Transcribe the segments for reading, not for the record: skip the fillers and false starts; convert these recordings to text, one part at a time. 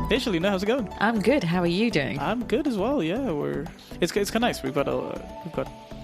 Hey Shelina, how's it going? I'm good. How are you doing? I'm good as well. Yeah, it's kind of nice. We've got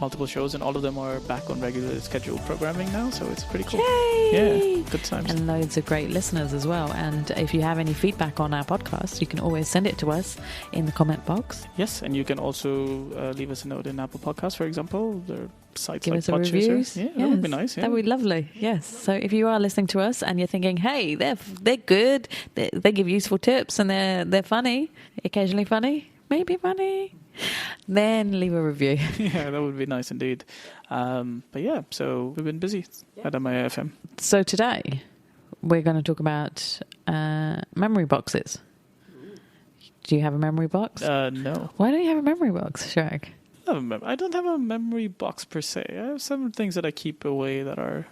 multiple shows, and all of them are back on regular scheduled programming now, so it's pretty cool. Yay! Yeah, good times. And loads of great listeners as well. And if you have any feedback on our podcast, you can always send it to us in the comment box. Yes, and you can also leave us a note in Apple Podcasts, for example. There are sites Give like us a Podchaser. reviews. Yeah, that would be nice. Yeah. That would be lovely. Yes. So if you are listening to us and you're thinking, hey, they're good, they give useful tips, and they're funny, occasionally funny, maybe funny, then leave a review. Yeah, that would be nice indeed. But yeah, so we've been busy at MIFM. So today we're going to talk about memory boxes. Do you have a memory box? No. Why don't you have a memory box, Shrek? I don't have a memory box per se. I have some things that I keep away that are,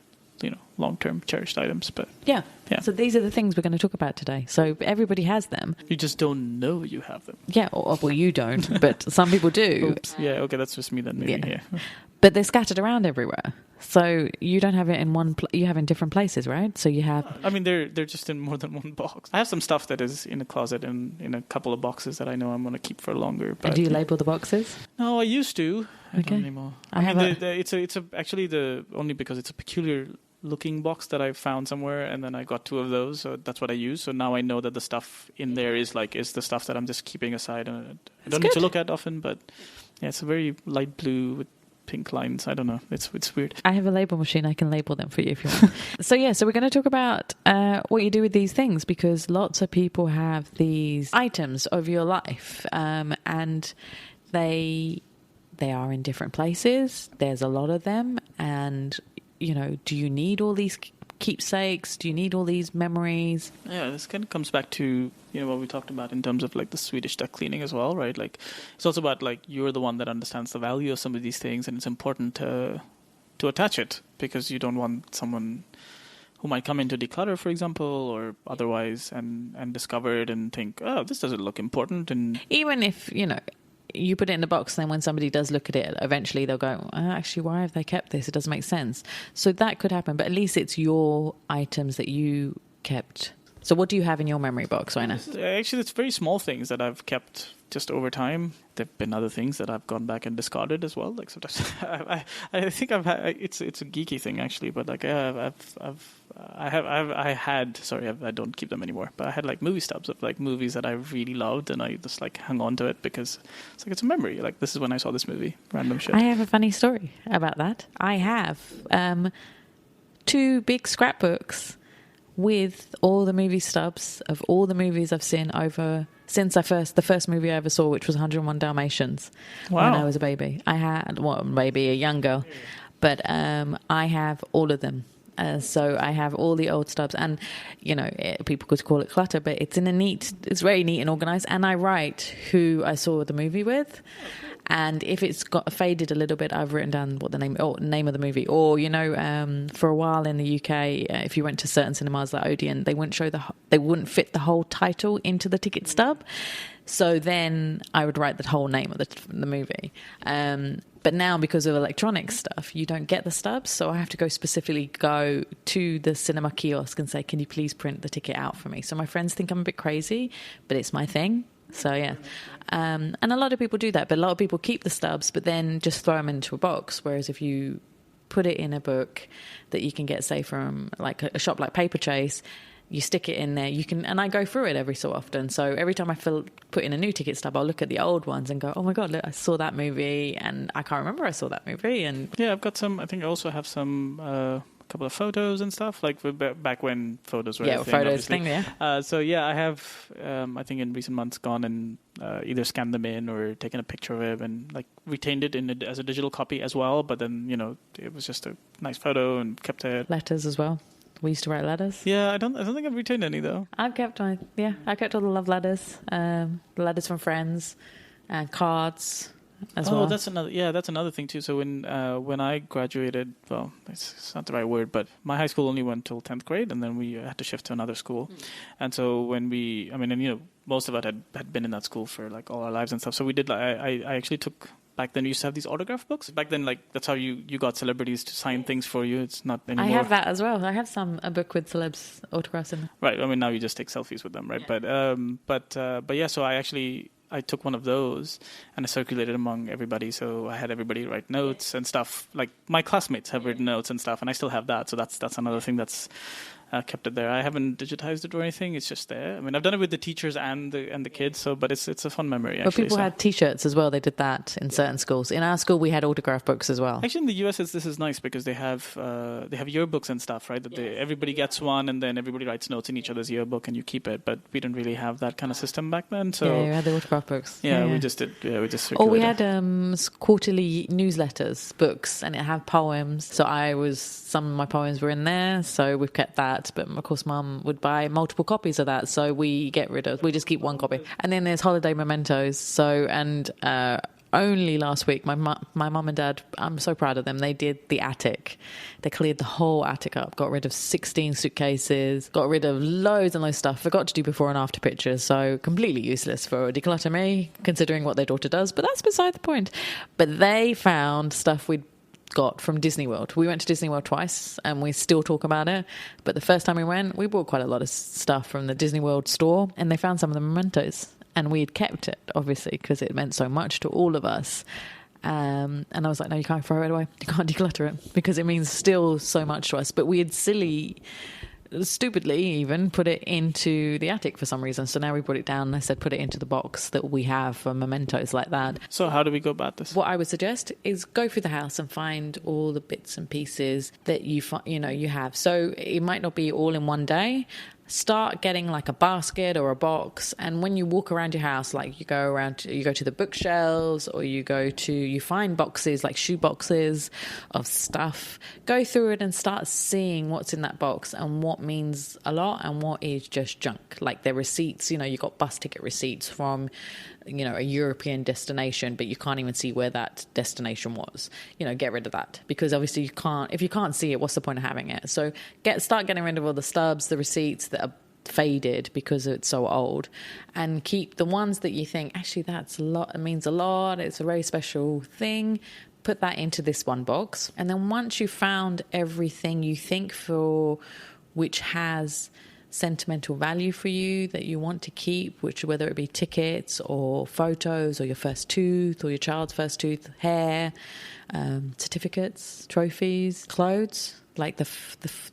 long-term cherished items. But yeah. Yeah. So these are the things we're going to talk about today. So everybody has them. you just don't know you have them. Yeah. Well, you don't, but some people do. Oops. Yeah. Okay, that's just me then. Maybe. Yeah. But they're scattered around everywhere. So you don't have it in one. You have in different places, right? So you have. I mean, they're just in more than one box. I have some stuff that is in a closet and in a couple of boxes that I know I'm going to keep for longer. But And do you label the boxes? No, I used to. I Okay. don't anymore. I have it's actually only because it's a peculiar looking box that I found somewhere, and then I got two of those, so that's what I use. So now I know that the stuff in there is the stuff that I'm just keeping aside, and I don't need to look at often. But yeah, it's a very light blue with pink lines. I don't know. It's weird. I have a label machine. I can label them for you if you want. So we're going to talk about what you do with these things, because lots of people have these items of your life, and they are in different places. There's a lot of them, and do you need all these keepsakes? Do you need all these memories? Yeah, this kind of comes back to what we talked about in terms of like the Swedish duck cleaning as well, right? Like it's also about like you're the one that understands the value of some of these things, and it's important to attach it, because you don't want someone who might come in to declutter, for example, or otherwise, and discover it and think, oh, this doesn't look important, and even if you put it in the box, then when somebody does look at it, eventually they'll go, actually, why have they kept this? It doesn't make sense. So that could happen, but at least it's your items that you kept. So what do you have in your memory box, Raina? Actually, it's very small things that I've kept just over time. There have been other things that I've gone back and discarded as well. Like sometimes, I think I've had. It's a geeky thing actually, but like I don't keep them anymore. But I had like movie stubs of like movies that I really loved, and I just like hung on to it because it's a memory. Like this is when I saw this movie. Random shit. I have a funny story about that. I have 2 big scrapbooks with all the movie stubs of all the movies I've seen since the first movie I ever saw, which was 101 Dalmatians. Wow. When I was a baby. I had, maybe a young girl, but I have all of them. So I have all the old stubs, and people could call it clutter, but it's it's very neat and organized. And I write who I saw the movie with, and if it's got faded a little bit, I've written down what the name of the movie. Or for a while in the UK, if you went to certain cinemas like Odeon, they wouldn't fit the whole title into the ticket stub. So then I would write the whole name of the movie. But now, because of electronic stuff, you don't get the stubs. So I have to go to the cinema kiosk and say, can you please print the ticket out for me? So my friends think I'm a bit crazy, but it's my thing. So, yeah. And a lot of people do that. But a lot of people keep the stubs, but then just throw them into a box. Whereas if you put it in a book that you can get, say, from like a shop like Paper Chase, you stick it in there, and I go through it every so often. So every time I put in a new ticket stub, I'll look at the old ones and go, oh my God, look, I saw that movie, and I can't remember I saw that movie. And yeah, I've got some, I think I also have some, couple of photos and stuff, like back when photos were a thing, photos obviously. thing, yeah. So yeah, I have, I think in recent months gone and either scanned them in or taken a picture of it and like retained it as a digital copy as well. But then, it was just a nice photo and kept it. Letters as well. We used to write letters. Yeah, I don't think I've retained any though. I kept all the love letters, the letters from friends, and cards as well. Oh, that's another thing too. So when I graduated, well, it's not the right word, but my high school only went till 10th grade, and then we had to shift to another school. And so most of us had been in that school for like all our lives and stuff. So we did. I actually took back then we used to have these autograph books. Back then, like, that's how you got celebrities to sign things for you. It's not anymore. I have that as well. I have a book with celebs autographs in. Right. I mean, now you just take selfies with them, right? Yeah. But yeah. So I took one of those and I circulated among everybody. So I had everybody write notes and stuff. Like my classmates have written notes and stuff, and I still have that. So that's another thing that's kept it there. I haven't digitized it or anything. It's just there. I mean, I've done it with the teachers and the kids. So, but it's a fun memory. Actually. But people had T-shirts as well. They did that in certain schools. In our school, we had autograph books as well. Actually, in the US, this is nice because they have yearbooks and stuff, right? That everybody gets one, and then everybody writes notes in each other's yearbook, and you keep it. But we didn't really have that kind of system back then. So yeah, you had the autograph books. Yeah, we just did. Yeah, we just. Or we had quarterly newsletters, books, and it had poems. So some of my poems were in there. So we've kept that. But of course, Mum would buy multiple copies of that. So we just keep one copy. And then there's holiday mementos. So only last week, my mum and dad, I'm so proud of them. They did the attic. They cleared the whole attic up, got rid of 16 suitcases, got rid of loads and loads of stuff. Forgot to do before and after pictures, so completely useless for Declutter Me, considering what their daughter does. But that's beside the point. But they found stuff we'd got from Disney World. We went to Disney World twice and we still talk about it. But the first time we went, we bought quite a lot of stuff from the Disney World store, and they found some of the mementos. And we had kept it, obviously, because it meant so much to all of us. And I was like, no, you can't throw it away. You can't declutter it because it means still so much to us. But we had stupidly even put it into the attic for some reason. So now we put it down and I said put it into the box that we have for mementos like that. So how do we go about this? What I would suggest is go through the house and find all the bits and pieces that you have. So it might not be all in one day. Start getting like a basket or a box, and when you walk around your house, like you go to the bookshelves, or you find boxes like shoe boxes of stuff. Go through it and start seeing what's in that box and what means a lot and what is just junk. Like the receipts, you got bus ticket receipts from a European destination, but you can't even see where that destination was. Get rid of that, because obviously if you can't see it, what's the point of having it? So start getting rid of all the stubs, the receipts that are faded because it's so old, and keep the ones that you think, actually that's a lot, it means a lot, it's a very special thing. Put that into this one box. And then once you've found everything you think which has sentimental value for you that you want to keep, which whether it be tickets or photos or your first tooth or your child's first tooth, hair, certificates, trophies, clothes, like the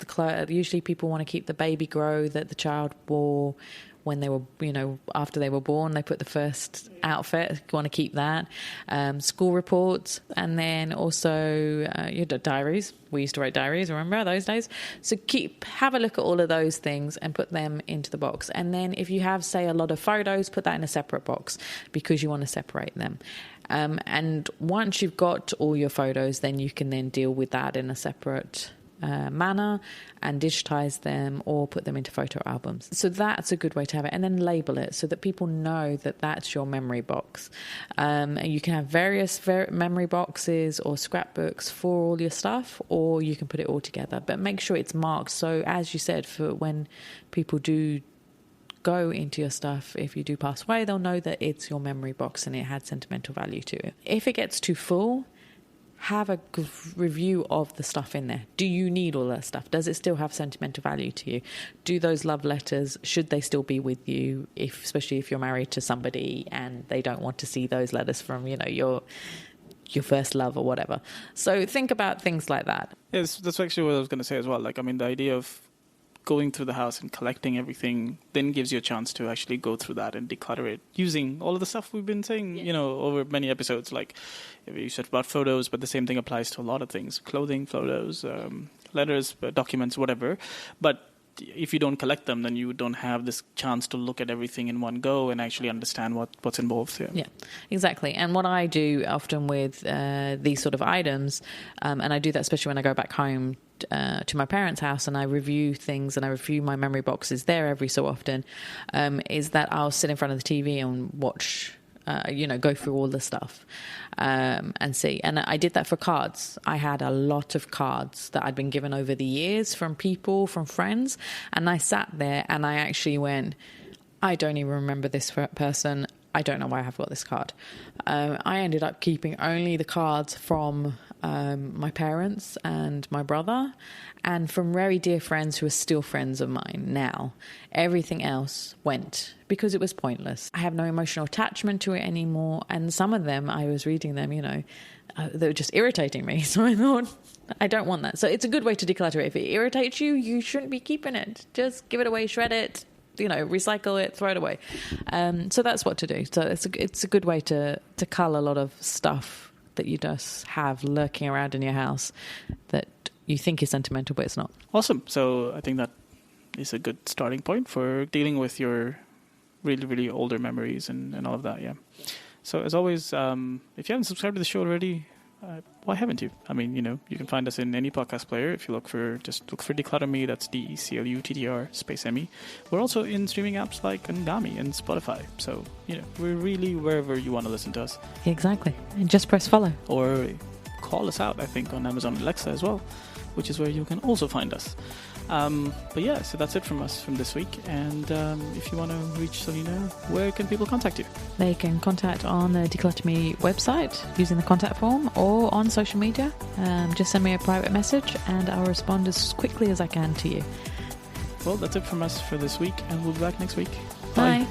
clothes. Usually people want to keep the baby grow that the child wore when they were, after they were born. They put the first outfit. You want to keep that. School reports, and then also your diaries. We used to write diaries, remember those days? So have a look at all of those things and put them into the box. And then if you have, say, a lot of photos, put that in a separate box because you want to separate them. And once you've got all your photos, then you can then deal with that in a separate manner and digitize them or put them into photo albums. So that's a good way to have it. And then label it so that people know that that's your memory box. And you can have various memory boxes or scrapbooks for all your stuff, or you can put it all together. But make sure it's marked. So as you said, for when people do go into your stuff, if you do pass away, they'll know that it's your memory box and it had sentimental value to it. If it gets too full, have a review of the stuff in there. Do you need all that stuff? Does it still have sentimental value to you? Do those love letters, should they still be with you, especially if you're married to somebody and they don't want to see those letters from, your first love or whatever. So think about things like that. Yes, that's actually what I was going to say as well. Like, I mean, the idea of going through the house and collecting everything then gives you a chance to actually go through that and declutter it using all of the stuff we've been saying, over many episodes. Like you said about photos, but the same thing applies to a lot of things: clothing, photos, letters, documents, whatever. But if you don't collect them, then you don't have this chance to look at everything in one go and actually understand what's involved here. Yeah, exactly. And what I do often with these sort of items, and I do that especially when I go back home to my parents' house and I review things and I review my memory boxes there every so often, is that I'll sit in front of the TV and watch, go through all the stuff and see. And I did that for cards. I had a lot of cards that I'd been given over the years from people, from friends. And I sat there and I actually went, I don't even remember this person. I don't know why I've got this card. I ended up keeping only the cards from my parents and my brother, and from very dear friends who are still friends of mine now. Everything else went because it was pointless. I have no emotional attachment to it anymore, and some of them, I was reading them, they were just irritating me. So I thought, I don't want that. So it's a good way to declutter it. If it irritates you, you shouldn't be keeping it. Just give it away, shred it, recycle it, throw it away. So that's what to do. So it's a good way to cull a lot of stuff that you just have lurking around in your house that you think is sentimental, but it's not. Awesome. So I think that is a good starting point for dealing with your really, really older memories and all of that. Yeah. So as always, if you haven't subscribed to the show already, why haven't you? I mean, you can find us in any podcast player. If you look for Declutter Me, that's DECLUTTR space ME. We're also in streaming apps like Ngami and Spotify. So, we're really wherever you want to listen to us. Exactly. And just press follow. Or call us out, I think, on Amazon Alexa as well, which is where you can also find us. But yeah, so that's it from us from this week. And if you want to reach Shelina, where can people contact you? They can contact on the Declutter Me website using the contact form, or on social media. Just send me a private message and I'll respond as quickly as I can to you. Well, that's it from us for this week, and we'll be back next week. Bye.